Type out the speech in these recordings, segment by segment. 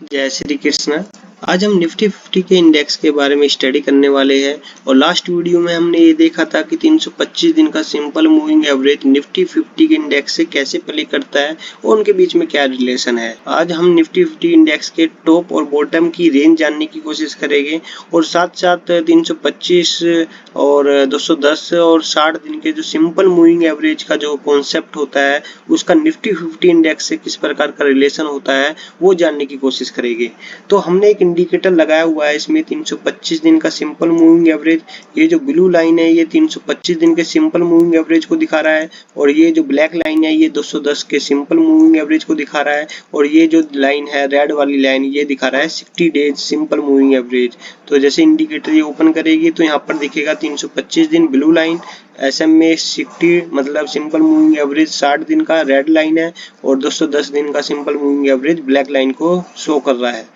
जय श्री कृष्ण। आज हम निफ्टी 50 के इंडेक्स के बारे में स्टडी करने वाले हैं और लास्ट वीडियो में हमने ये देखा था कि 325 दिन का सिंपल मूविंग एवरेज निफ्टी 50 के इंडेक्स से कैसे प्ले करता है और उनके बीच में क्या रिलेशन है। आज हम निफ्टी 50 इंडेक्स के टॉप और बॉटम की रेंज जानने की कोशिश करेंगे और साथ साथ 325 और 210 और 60 दिन के जो सिंपल मूविंग एवरेज का जो कॉन्सेप्ट होता है उसका निफ्टी 50 इंडेक्स से किस प्रकार का रिलेशन होता है वो जानने की कोशिश करेंगे। तो हमने एक इंडिकेटर लगाया हुआ है इसमें 325 दिन का सिंपल मूविंग एवरेज। ये जो ब्लू लाइन है ये 325 दिन के सिंपल मूविंग एवरेज को दिखा रहा है और ये जो ब्लैक लाइन है ये 210 के सिंपल मूविंग एवरेज को दिखा रहा है और ये जो लाइन है रेड वाली लाइन ये दिखा रहा है 60 डेज सिंपल मूविंग एवरेज। तो जैसे इंडिकेटर ये ओपन करेगी तो यहाँ पर दिखेगा 325 दिन ब्लू लाइन, SM में 60 मतलब सिंपल मूविंग एवरेज 60 दिन का रेड लाइन है और 210 दिन का simple moving average black line को शो कर रहा है।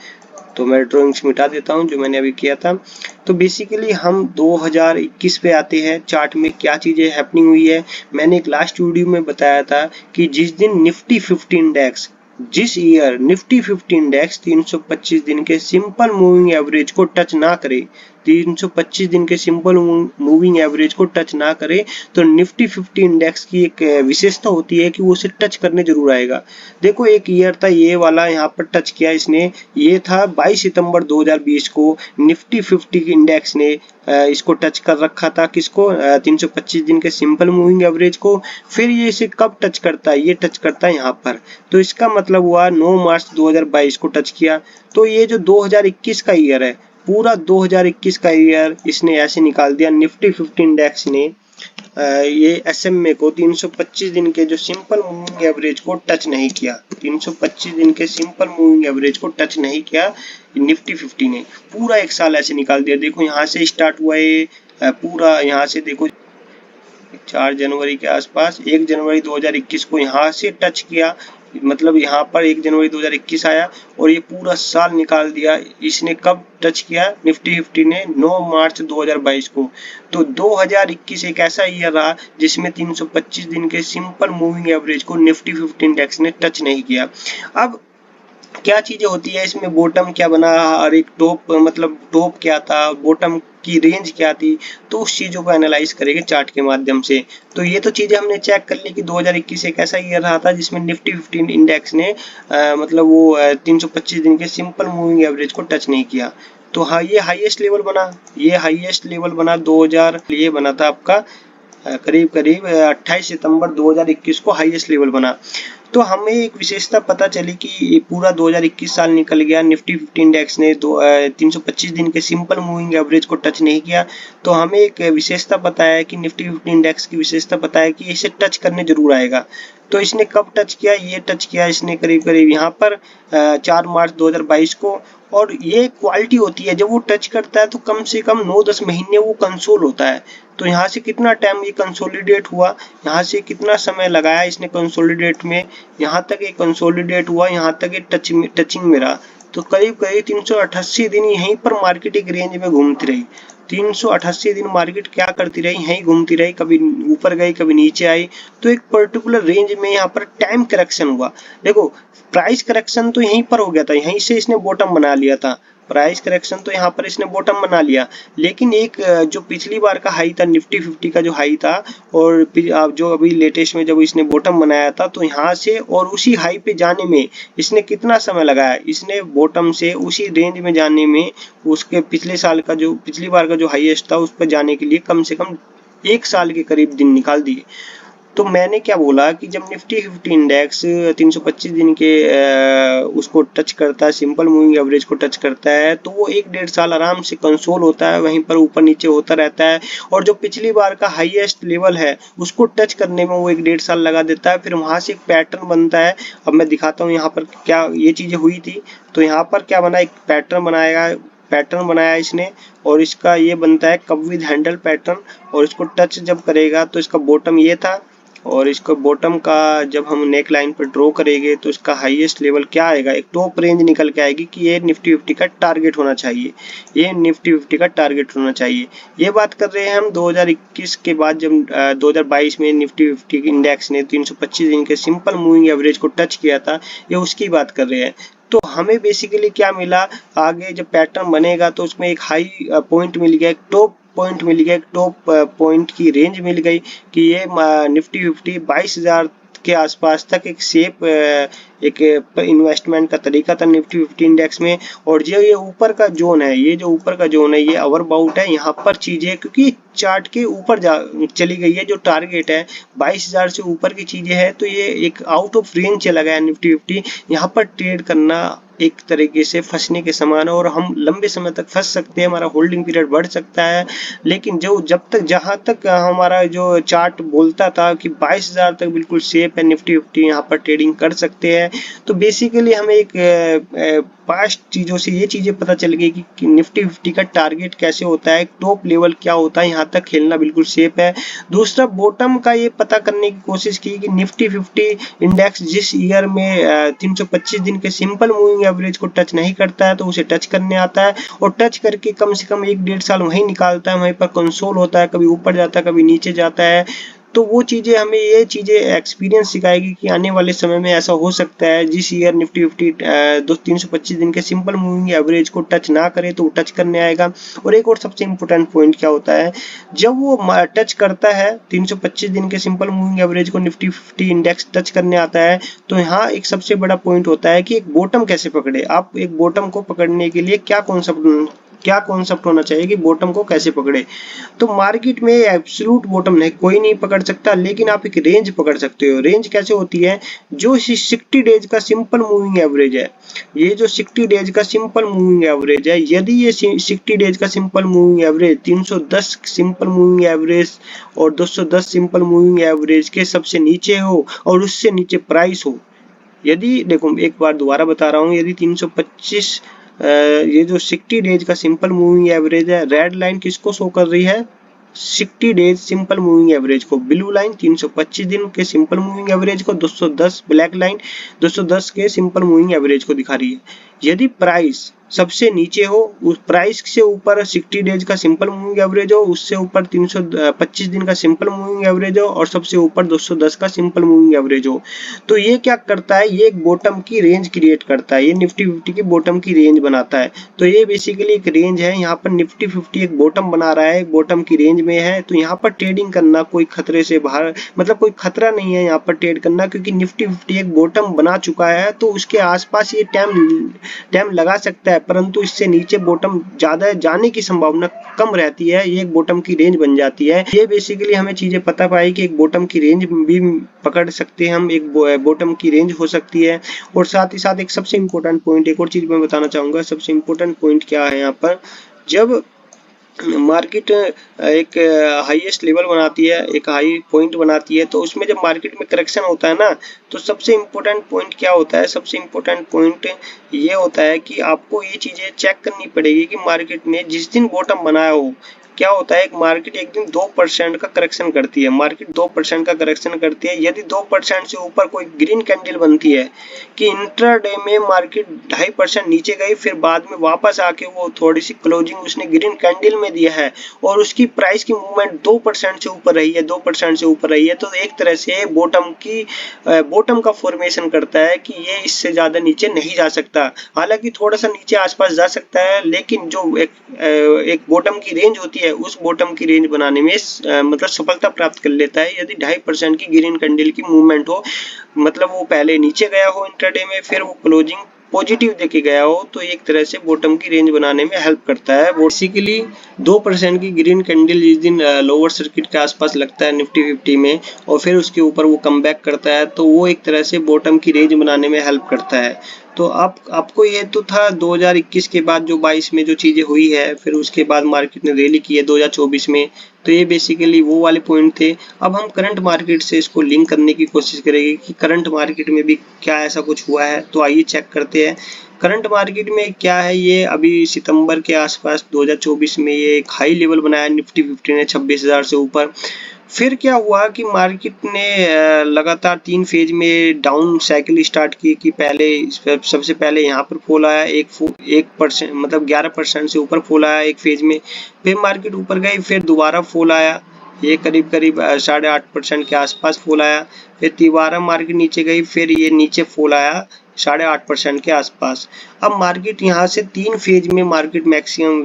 तो मैं ड्राइंग्स मिटा देता हूं जो मैंने अभी किया था। तो बेसिकली हम 2021 पे आते हैं। चार्ट में क्या चीजें हैपनिंग हुई है मैंने एक लास्ट वीडियो में बताया था कि जिस दिन निफ्टी 50 इंडेक्स जिस ईयर निफ्टी 50 इंडेक्स 325 दिन के सिंपल मूविंग एवरेज को टच ना करे, 325 दिन के सिंपल मूविंग एवरेज को टच ना करे तो निफ्टी 50 इंडेक्स की एक विशेषता होती है कि वो उसे टच करने जरूर आएगा। देखो एक ईयर था ये वाला, यहाँ पर टच किया इसने, ये था 22 सितंबर 2020 को निफ्टी 50 इंडेक्स ने इसको टच कर रखा था। किसको? 325 दिन के सिंपल मूविंग एवरेज को। फिर ये इसे कब टच करता है? ये टच करता है यहाँ पर। तो इसका मतलब हुआ 9 मार्च 2022 को टच किया। तो ये जो 2021 का ईयर है, पूरा 2021 का ईयर इसने ऐसे निकाल दिया। निफ्टी 50 इंडेक्स ने ये SMA को 325 दिन के जो सिंपल मूविंग एवरेज को टच नहीं किया, 325 दिन के सिंपल मूविंग एवरेज को टच नहीं किया निफ्टी 50 ने। पूरा एक साल ऐसे निकाल दिया। देखो यहाँ से स्टार्ट हुआ ये पूरा, यहाँ से देखो 4 जनवरी के आसपास, 1 जनवरी 2021 को यहाँ से टच किया, मतलब यहाँ पर 1 जनवरी 2021 आया और ये पूरा साल निकाल दिया। इसने कब टच किया? निफ्टी 50 ने 9 मार्च 2022 को। तो 2021 एक ऐसा ईयर रहा जिसमें 325 दिन के सिंपल मूविंग एवरेज को निफ्टी 50 इंडेक्स ने टच नहीं किया। अब क्या चीजें होती है इसमें, बॉटम क्या बना और एक टॉप, मतलब टॉप क्या था, बॉटम की रेंज क्या थी, तो उस चीजों को एनालाइज करेंगे चार्ट के माध्यम से। तो ये तो चीजें हमने चेक कर ली कि 2021 एक ऐसा ईयर रहा था जिसमें निफ्टी 50 इंडेक्स ने मतलब वो 325 दिन के सिंपल मूविंग एवरेज को टच नहीं किया। तो हाँ, ये हाईएस्ट लेवल बना, ये हाईएस्ट लेवल बना 2000, ये बना था आपका करीब करीब 28 सितंबर 2021 को हाईएस्ट लेवल बना। तो हमें एक विशेषता पता चली कि पूरा 2021 साल निकल गया, निफ्टी 50 इंडेक्स ने 325 दिन के सिंपल मूविंग एवरेज को टच नहीं किया। तो हमें एक विशेषता पता है कि निफ्टी 50 इंडेक्स की विशेषता पता है कि इसे टच करने जरूर आएगा। तो इसने कब टच किया? ये टच किया इसने करीब करीब यहाँ पर 4 मार्च 2022 को। और ये क्वालिटी होती है, जब वो टच करता है तो कम से कम 9-10 महीने वो कंसोल होता है। तो यहाँ से कितना टाइम ये कंसोलिडेट हुआ, यहाँ से कितना समय लगाया इसने कंसोलिडेट में, यहाँ तक ये कंसोलिडेट हुआ, यहाँ तक ये टचिंग में रहा। तो करीब करीब 388 दिन यहीं पर मार्केट एक रेंज में घूमती रही। 388 दिन मार्केट क्या करती रही? यहीं घूमती रही, कभी ऊपर गई कभी नीचे आई। तो एक पर्टिकुलर रेंज में यहाँ पर टाइम करेक्शन हुआ। देखो प्राइस करेक्शन तो यहीं पर हो गया था, यहीं से इसने बॉटम बना लिया था। प्राइस करेक्शन तो यहाँ पर इसने बॉटम बना लिया, लेकिन एक जो पिछली बार का हाई था निफ्टी 50 का जो हाई था और जो अभी लेटेस्ट में जब इसने बॉटम बनाया था, तो यहाँ से और उसी हाई पे जाने में इसने कितना समय लगाया? इसने बॉटम से उसी रेंज में जाने में उसके पिछले साल का जो पिछली बार का जो हाईएस्ट था उस पर जाने के लिए कम से कम 1 साल के करीब दिन निकाल दिए। तो मैंने क्या बोला कि जब निफ्टी 50 इंडेक्स 325 दिन के उसको टच करता है, सिंपल मूविंग एवरेज को टच करता है, तो वो 1-1.5 साल आराम से कंसोल होता है, वहीं पर ऊपर नीचे होता रहता है। और जो पिछली बार का हाईएस्ट लेवल है उसको टच करने में वो 1-1.5 साल लगा देता है। फिर वहां से एक पैटर्न बनता है। अब मैं दिखाता हूँ यहाँ पर क्या ये चीजें हुई थी। तो यहाँ पर क्या बना, एक पैटर्न बनाया इसने और इसका ये बनता है कप विद हैंडल पैटर्न। और इसको टच जब करेगा तो इसका बॉटम ये था और इसको बॉटम का जब हम नेक लाइन पर ड्रॉ करेंगे तो इसका हाईएस्ट लेवल क्या आएगा, एक टॉप रेंज निकल के आएगी कि ये निफ्टी 50 का टारगेट होना चाहिए, ये निफ्टी 50 का टारगेट होना चाहिए। ये बात कर रहे हैं हम 2021 के बाद, जब 2022 में निफ्टी 50 इंडेक्स ने 325 दिन के सिंपल मूविंग एवरेज को टच किया था, ये उसकी बात कर रहे हैं। तो हमें बेसिकली क्या मिला, आगे जब पैटर्न बनेगा तो उसमें एक हाई पॉइंट मिल गया, एक टॉप पॉइंट मिल गया, एक टॉप पॉइंट की रेंज मिल गई कि ये निफ्टी 50 22,000 के आसपास तक एक सेफ एक इन्वेस्टमेंट का तरीका था निफ्टी 50 इंडेक्स में। और जो ये ऊपर का जोन है, ये जो ऊपर का जोन है ये ओवरबाउट है, यहाँ पर चीजें क्योंकि चार्ट के ऊपर जा चली गई है, जो टारगेट है 22,000 से ऊपर की चीजें है, तो ये एक आउट ऑफ रेंज चला गया निफ्टी 50। यहाँ पर ट्रेड करना एक तरीके से फंसने के समान है और हम लंबे समय तक फंस सकते हैं, हमारा होल्डिंग पीरियड बढ़ सकता है। लेकिन जो जब तक जहां तक हमारा जो चार्ट बोलता था कि 22,000 तक बिल्कुल सेफ है निफ्टी 50, यहाँ पर ट्रेडिंग कर सकते हैं। तो बेसिकली हमें एक पास्ट चीजों से ये चीजें पता चल गई कि निफ्टी 50 का टारगेट कैसे होता है, टॉप लेवल क्या होता है, यहाँ तक खेलना बिल्कुल सेफ है। दूसरा बॉटम का ये पता करने की कोशिश की कि निफ्टी 50 इंडेक्स जिस ईयर में 325 दिन के सिंपल मूविंग एवरेज को टच नहीं करता है तो उसे टच करने आता है, और टच करके कम से कम 1-1.5 साल वहीं निकालता है, वहीं पर कंसोल होता है, कभी ऊपर जाता है कभी नीचे जाता है। तो वो चीजें हमें ये चीजें एक्सपीरियंस सिखाएगी कि आने वाले समय में ऐसा हो सकता है, जिस ईयर निफ्टी 50 325 दिन के सिंपल मूविंग एवरेज को टच ना करे तो टच करने आएगा। और एक और सबसे इंपॉर्टेंट पॉइंट क्या होता है, जब वो टच करता है 325 दिन के सिंपल मूविंग एवरेज को, निफ्टी 50 इंडेक्स टच करने आता है, तो यहाँ एक सबसे बड़ा पॉइंट होता है कि एक बॉटम कैसे पकड़े। आप एक बॉटम को पकड़ने के लिए क्या कॉन्सेप्ट होना चाहिए कि बॉटम को कैसे पकड़े। तो मार्केट में एब्सोल्यूट बॉटम नहीं कोई नहीं पकड़ सकता, लेकिन आप एक रेंज पकड़ सकते हो। रेंज कैसे होती है, जो 60 डेज का सिंपल मूविंग एवरेज है, ये जो 60 डेज का सिंपल मूविंग एवरेज है, यदि ये 60 डेज का simple moving average 310 simple moving average और 210 सिंपल मूविंग एवरेज के सबसे नीचे हो और उससे नीचे प्राइस हो, यदि देखो एक बार दोबारा बता रहा हूँ, यदि 325 ये जो 60 डेज का सिंपल मूविंग एवरेज है, रेड लाइन किसको शो कर रही है, 60 डेज सिंपल मूविंग एवरेज को, ब्लू लाइन 325 दिन के सिंपल मूविंग एवरेज को, 210 ब्लैक लाइन 210 के सिंपल मूविंग एवरेज को दिखा रही है। यदि प्राइस सबसे नीचे हो, उस प्राइस से ऊपर 60 डेज का सिंपल मूविंग एवरेज हो, उससे ऊपर 325 दिन का सिंपल मूविंग एवरेज हो और सबसे ऊपर 210 का सिंपल मूविंग एवरेज हो, तो ये क्या करता है, ये एक बॉटम की रेंज क्रिएट करता है, ये निफ्टी 50 की बॉटम की रेंज बनाता है। तो ये बेसिकली एक रेंज है, यहाँ पर निफ्टी 50 एक बॉटम बना रहा है, बॉटम की रेंज में है, तो यहाँ पर ट्रेडिंग करना कोई खतरे से बाहर, मतलब कोई खतरा नहीं है यहाँ पर ट्रेड करना, क्योंकि निफ्टी 50 एक बॉटम बना चुका है, तो उसके आसपास ये टाइम लगा सकता है, परंतु इससे नीचे बॉटम ज्यादा जाने की संभावना कम रहती है, ये एक बॉटम की रेंज बन जाती है। ये बेसिकली हमें चीजें पता पाई कि एक बॉटम की रेंज भी पकड़ सकते हैं हम, एक बॉटम की रेंज हो सकती है। और साथ ही साथ एक सबसे इंपॉर्टेंट पॉइंट, एक और चीज मैं बताना चाहूंगा, सबसे इंपॉर्टेंट पॉइंट क्या है यहाँ पर, जब मार्केट एक हाईएस्ट लेवल बनाती है, एक हाई पॉइंट बनाती है, तो उसमें जब मार्केट में करेक्शन होता है ना, तो सबसे इम्पोर्टेंट पॉइंट क्या होता है, सबसे इम्पोर्टेंट पॉइंट ये होता है कि आपको ये चीजें चेक करनी पड़ेगी कि मार्केट ने जिस दिन बॉटम बनाया हो, क्या होता है, एक मार्केट एक दिन 2% का करेक्शन करती है, मार्केट 2% का करेक्शन करती है। यदि 2% से ऊपर कोई ग्रीन कैंडल बनती है कि इंट्राडे में मार्केट 2.5% नीचे गई, फिर बाद में वापस आके वो थोड़ी सी क्लोजिंग उसने ग्रीन कैंडल में दिया है और उसकी प्राइस की मूवमेंट 2% से ऊपर रही है, 2% से ऊपर रही है, तो एक तरह से बॉटम का फॉर्मेशन करता है कि ये इससे ज्यादा नीचे नहीं जा सकता। हालांकि थोड़ा सा नीचे आसपास जा सकता है, लेकिन जो एक बॉटम की रेंज होती है, उस बॉटम की रेंज बनाने में मतलब सफलता प्राप्त कर लेता है, यदि 2.5% की ग्रीन कैंडल की मूवमेंट हो, मतलब वो पहले नीचे गया हो इंट्राडे में, फिर वो क्लोजिंग पॉजिटिव देके गया हो, तो एक तरह से बॉटम की रेंज बनाने में हेल्प करता है। बेसिकली 2% की ग्रीन कैंडल जिस दिन लोअर सर्किट के आसपास लगता है निफ्टी 50 में और फिर उसके ऊपर वो कम बैक करता है, तो वो एक तरह से बॉटम की रेंज बनाने में हेल्प करता है। तो आपको ये तो था 2021 के बाद जो 22 में जो चीजें हुई है, फिर उसके बाद मार्केट ने रैली की है 2024 में, तो ये बेसिकली वो वाले पॉइंट थे। अब हम करंट मार्केट से इसको लिंक करने की कोशिश करेंगे कि करंट मार्केट में भी क्या ऐसा कुछ हुआ है, तो आइए चेक करते हैं करंट मार्केट में क्या है। ये अभी सितंबर के आसपास 2024 में ये एक हाई लेवल बनाया निफ्टी 50 ने 26,000 से ऊपर। फिर क्या हुआ कि मार्केट ने लगातार 3 फेज में डाउन साइकिल स्टार्ट की कि पहले सबसे पहले यहाँ पर फॉल आया 1% मतलब 11% से ऊपर फॉल आया एक फेज में, फिर मार्केट ऊपर गई, फिर दोबारा फॉल आया, ये करीब 8.5% के आसपास फॉल आया, फिर दोबारा मार्केट नीचे गई, फिर ये नीचे फॉल आया 8.5% के आसपास। अब मार्केट यहाँ से 3 फेज में मार्केट मैक्सिमम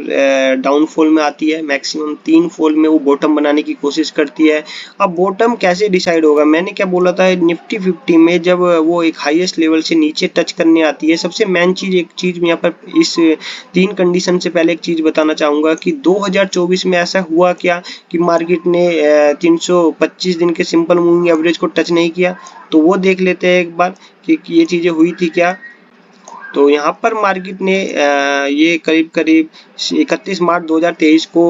डाउनफॉल में आती है, मैक्सिमम 3 फॉल में वो बॉटम बनाने की कोशिश करती है। अब बॉटम कैसे डिसाइड होगा, मैंने क्या बोला था, निफ्टी 50 में जब वो एक हाईएस्ट लेवल से नीचे टच करने आती है, सबसे मेन चीज एक चीज यहाँ पर इस 3 कंडीशन से पहले एक चीज बताना चाहूंगा कि 2024 में ऐसा हुआ क्या कि मार्केट ने 325 दिन के सिंपल मूविंग एवरेज को टच नहीं किया। तो वो देख लेते हैं एक बार कि ये चीजें हुई थी क्या। तो यहाँ पर मार्केट ने ये करीब करीब 31 मार्च 2023 को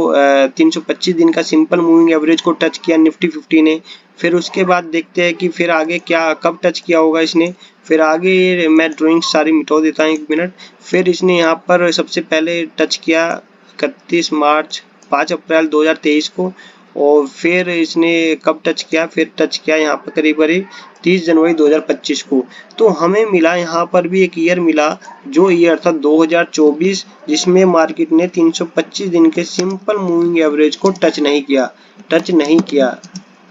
325 दिन का सिंपल मूविंग एवरेज को टच किया निफ्टी 50 ने। फिर उसके बाद देखते हैं कि फिर आगे क्या कब टच किया होगा इसने। फिर आगे मैं ड्राइंग सारी मिटा देता हूँ 1 मिनट। फिर इसने यहाँ पर सबसे पहले टच किया 31 मार्च 5 अप्रैल 2023 को, और फिर इसने कब टच किया, फिर टच किया यहाँ पर करीब करीब 30 जनवरी 2025 को। तो हमें मिला यहाँ पर भी एक ईयर मिला, जो ईयर था 2024, जिसमें मार्केट ने 325 दिन के सिंपल मूविंग एवरेज को टच नहीं किया,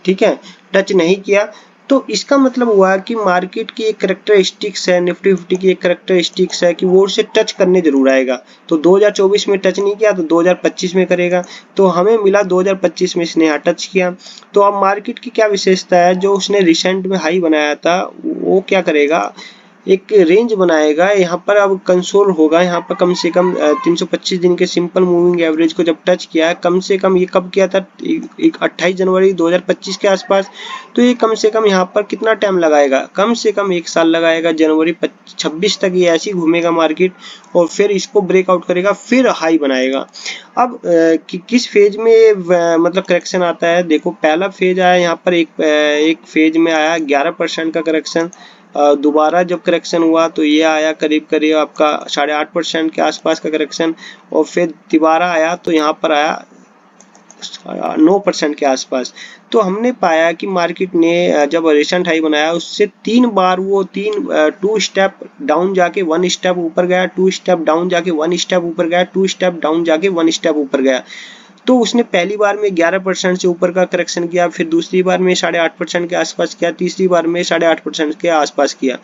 ठीक है, टच नहीं किया। तो इसका मतलब हुआ कि मार्केट की एक कैरेक्टरिस्टिक्स है, निफ्टी 50 की एक कैरेक्टरिस्टिक्स है कि वो उसे टच करने जरूर आएगा। तो 2024 में टच नहीं किया तो 2025 में करेगा। तो हमें मिला 2025 में इसने टच किया। तो अब मार्केट की क्या विशेषता है, जो उसने रिसेंट में हाई बनाया था वो क्या करेगा, एक रेंज बनाएगा। यहाँ पर अब कंसोल होगा, यहाँ पर कम से कम 325 दिन के सिंपल मूविंग एवरेज को जब टच किया है, कम से कम ये कब किया था, 28 जनवरी 2025 के आसपास। तो ये कम से कम यहाँ पर कितना टाइम लगाएगा, कम से कम 1 साल लगाएगा, जनवरी 26 तक ये ऐसे ही घूमेगा मार्केट, और फिर इसको ब्रेकआउट करेगा, फिर हाई बनाएगा। अब किस फेज में मतलब करेक्शन आता है, देखो पहला फेज आया यहाँ पर एक फेज में आया 11% का करेक्शन। दोबारा जब करेक्शन हुआ तो ये आया करीब करीब आपका 8.5% के आसपास का करेक्शन, और फिर दोबारा आया तो यहाँ पर आया 9% के आसपास। तो हमने पाया कि मार्केट ने जब रिसेंट हाई बनाया उससे 3 बार वो 2 स्टेप डाउन जाके 1 स्टेप ऊपर गया, 2 स्टेप डाउन जाके 1 स्टेप ऊपर गया, 2 स्टेप डाउन जाके 1 स्टेप ऊपर गया। तो उसने पहली बार में 11% से ऊपर का करेक्शन किया, फिर दूसरी बार में 8.5% के आसपास किया, तीसरी बार में 8.5% के आसपास किया।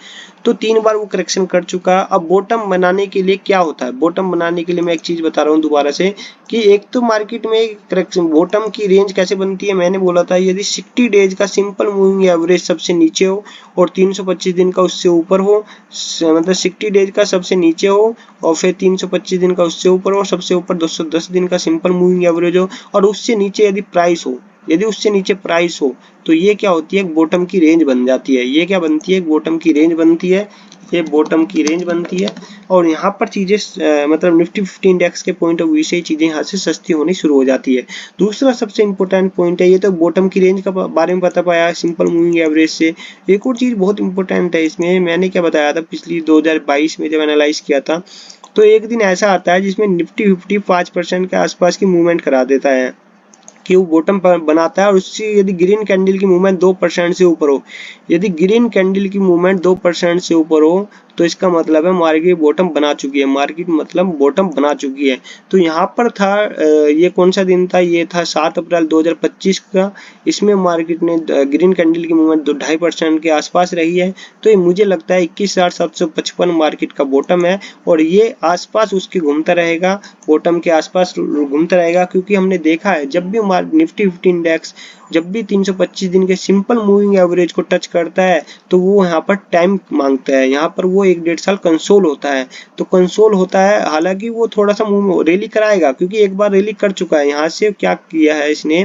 तो 3 बार वो करेक्शन कर चुका। अब बॉटम बनाने के लिए क्या होता है, बॉटम बनाने के लिए मैं एक चीज बता रहा हूँ दोबारा से कि एक तो मार्केट में करेक्शन बॉटम की रेंज कैसे बनती है, मैंने बोला था यदि 60 डेज का सिंपल मूविंग एवरेज सबसे नीचे हो और 325 दिन का उससे ऊपर हो, मतलब 60 डेज का सबसे नीचे हो और फिर 325 दिन का उससे ऊपर हो, सबसे ऊपर 210 दिन का सिंपल मूविंग एवरेज हो, और उससे नीचे यदि प्राइस हो, यदि उससे नीचे प्राइस हो, तो ये क्या होती है, एक बॉटम की रेंज बन जाती है। ये क्या बनती है, एक बॉटम की रेंज बनती है, ये बॉटम की रेंज बनती है। और यहाँ पर चीजें मतलब निफ्टी 50 इंडेक्स के पॉइंट ऑफ व्यू से चीजें यहाँ से सस्ती होनी शुरू हो जाती है। दूसरा सबसे इंपॉर्टेंट पॉइंट है, ये तो बॉटम की रेंज का बारे में बता पाया सिंपल मूविंग एवरेज से। एक और चीज बहुत इंपॉर्टेंट है इसमें, मैंने क्या बताया था पिछली 2022 में जब एनालाइज किया था, तो एक दिन ऐसा आता है जिसमें निफ्टी 50 5% के आसपास की मूवमेंट करा देता है कि वो बॉटम पर बनाता है, और उससे यदि ग्रीन कैंडल की मूवमेंट 2% से ऊपर हो, यदि ग्रीन कैंडल की मूवमेंट 2% से ऊपर हो तो इसका मतलब है मार्केट बॉटम बना चुकी है, मार्केट मतलब बॉटम बना चुकी है। तो यहाँ पर था ये कौन सा दिन था, ये था 7 अप्रैल 2025 का। इसमें मार्केट ने ग्रीन कैंडल की मूवमेंट 2.5% के आसपास रही है। तो ये मुझे लगता है 21,755 मार्केट का बॉटम है, और ये आसपास उसके घूमता रहेगा, बॉटम के आसपास घूमता रहेगा, क्योंकि हमने देखा है जब भी निफ्टी 50 इंडेक्स जब भी 325 दिन के सिंपल मूविंग एवरेज को टच करता है तो वो यहाँ पर टाइम मांगता है, यहाँ पर वो 1-1.5 साल कंसोल होता है। तो कंसोल होता है, हालांकि वो थोड़ा सा रैली कराएगा, क्योंकि एक बार रैली कर चुका है। यहाँ से क्या किया है इसने,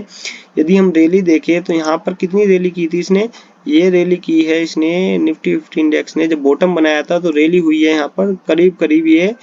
यदि हम रैली देखें तो यहाँ पर कितनी रैली की थी इसने, ये रैली की है इसने निफ्टी 50 इंडेक्स ने, जब बॉटम बनाया था तो रैली हुई है यहाँ पर करीब करीब ये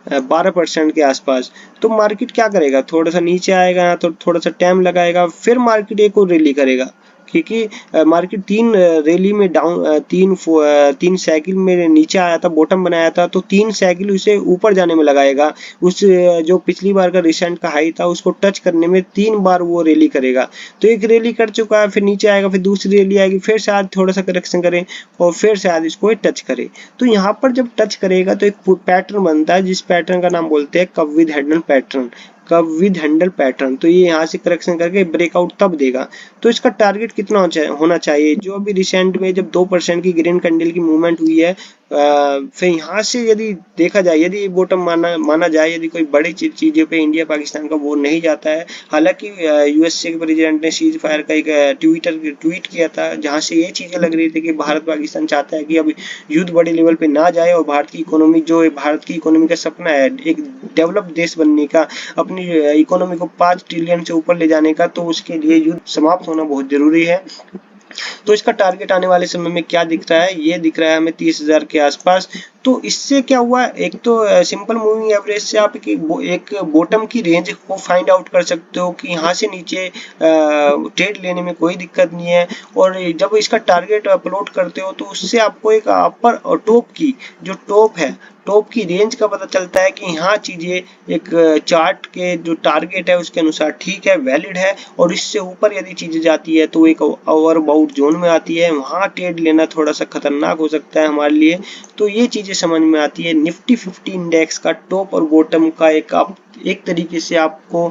12% के आसपास। तो मार्केट क्या करेगा, थोड़ा सा नीचे आएगा तो थोड़ा सा टाइम लगाएगा, फिर मार्केट एक और रैली करेगा, क्योंकि मार्केट 3 रैली में डाउन 3 साइकिल में नीचे आया था, बॉटम बनाया था, तो 3 साइकिल उसे ऊपर जाने में लगाएगा। उस जो पिछली बार का रिसेंट का हाई था उसको टच करने में 3 बार वो रैली करेगा। तो एक रैली कर चुका है, फिर नीचे आएगा, फिर दूसरी रैली आएगी, फिर शायद थोड़ा सा करेक्शन करे और फिर शायद इसको टच करे। तो यहाँ पर जब टच करेगा तो एक पैटर्न बनता है, जिस पैटर्न का नाम बोलते हैं कव विद हैंडल पैटर्न, कव विद हैंडल पैटर्न। तो ये यहाँ से करेक्शन करके ब्रेकआउट तब देगा। तो इसका टारगेट कितना होना चाहिए, जो अभी रिसेंट में जब 2% की ग्रीन कैंडल की मूवमेंट हुई है फिर यहाँ से यदि देखा जाए, यदि बॉटम माना जाए, यदि कोई बड़ी चीजों पे इंडिया पाकिस्तान का वो नहीं जाता है। हालांकि यूएसए के प्रेसिडेंट ने सीज फायर का एक ट्वीट किया था, जहां से ये चीजें लग रही थी कि भारत पाकिस्तान चाहता है कि अब युद्ध बड़े लेवल पे ना जाए और भारत की इकोनॉमी, जो भारत की इकोनॉमी का सपना है एक डेवलप देश बनने का, अपनी इकोनॉमी को 5 ट्रिलियन से ऊपर ले जाने का, तो उसके लिए युद्ध समाप्त होना बहुत जरूरी है। तो इसका टारगेट आने वाले समय में क्या दिख रहा है, ये दिख रहा है हमें 30,000 के आसपास। तो इससे क्या हुआ, एक तो सिंपल मूविंग एवरेज से आप एक बॉटम की रेंज को फाइंड आउट कर सकते हो कि यहाँ से नीचे ट्रेड लेने में कोई दिक्कत नहीं है। और जब इसका टारगेट अपलोड करते हो तो उससे आपको एक अपर और टॉप की, जो टॉप की रेंज का पता चलता है कि यहाँ चीजें एक चार्ट के जो टारगेट है उसके अनुसार ठीक है, वैलिड है। और इससे ऊपर यदि चीजें जाती है तो एक ओवर बाउट जोन में आती है, वहाँ ट्रेड लेना थोड़ा सा खतरनाक हो सकता है हमारे लिए। तो ये चीजें समझ में आती है। निफ्टी 50 इंडेक्स का टॉप और बॉटम का एक तरीके से आपको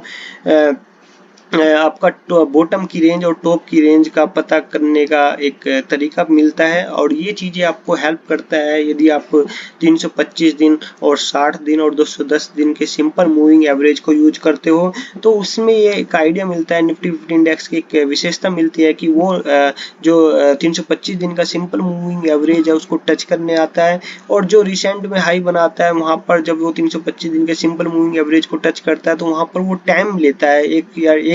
आपका बॉटम की रेंज और टॉप की रेंज का पता करने का एक तरीका मिलता है। और ये चीजें आपको हेल्प करता है यदि आप 325 दिन और 60 दिन और 210 दिन के सिंपल मूविंग एवरेज को यूज करते हो, तो उसमें ये एक आइडिया मिलता है। निफ्टी 50 इंडेक्स की एक विशेषता मिलती है कि वो जो 325 दिन का सिंपल मूविंग एवरेज है उसको टच करने आता है। और जो रिसेंट में हाई बनाता है वहां पर जब वो 325 दिन के सिंपल मूविंग एवरेज को टच करता है तो वहां पर वो टाइम लेता है,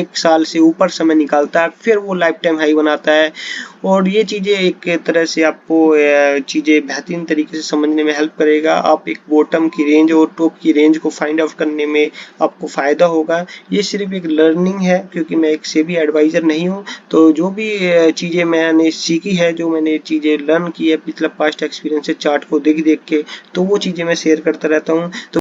एक साल से ऊपर समय निकालता है, फिर वो लाइफ टाइम हाई बनाता है। और ये चीजें एक तरह से आपको चीजें बेहतरीन तरीके से समझने में हेल्प करेगा। आप एक बॉटम की रेंज और टॉप की रेंज को फाइंड आउट करने में आपको फायदा होगा। ये सिर्फ एक लर्निंग है, क्योंकि मैं एक सेबी एडवाइजर नहीं हूँ। तो जो भी चीजें मैंने सीखी है, जो मैंने चीजें लर्न की है पिछला पास्ट एक्सपीरियंस से चार्ट को देख देख के, तो वो चीजें मैं शेयर करता रहता हूँ। तो